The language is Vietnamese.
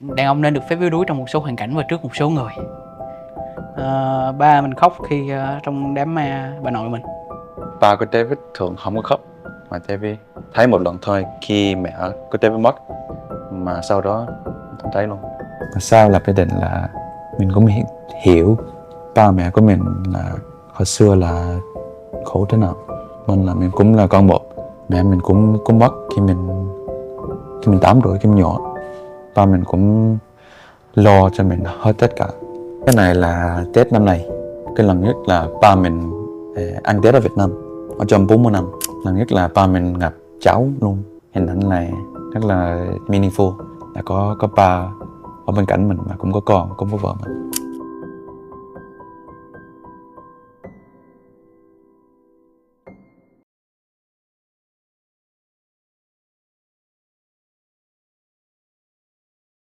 đàn ông nên được phép yếu đuối trong một số hoàn cảnh và trước một số người. Ba mình khóc khi trong đám ma bà nội mình. Ba của David thường không có khóc, mà David thấy một lần thôi khi mẹ của David mất, mà sau đó không thấy luôn. Sau là quyết định là mình cũng hiểu ba mẹ của mình là hồi xưa là khổ thế nào. Mình là mình cũng là con một, mẹ mình cũng mất khi mình 8 tuổi, khi mình nhỏ. Ba mình cũng lo cho mình hết tất cả. Cái này là Tết năm này, cái lần nhất là ba mình ăn Tết ở Việt Nam ở trong 40 năm. Lần nhất là ba mình gặp cháu luôn. Hình ảnh này rất là meaningful, là có ba ở bên cạnh mình mà cũng có con, cũng có vợ mình.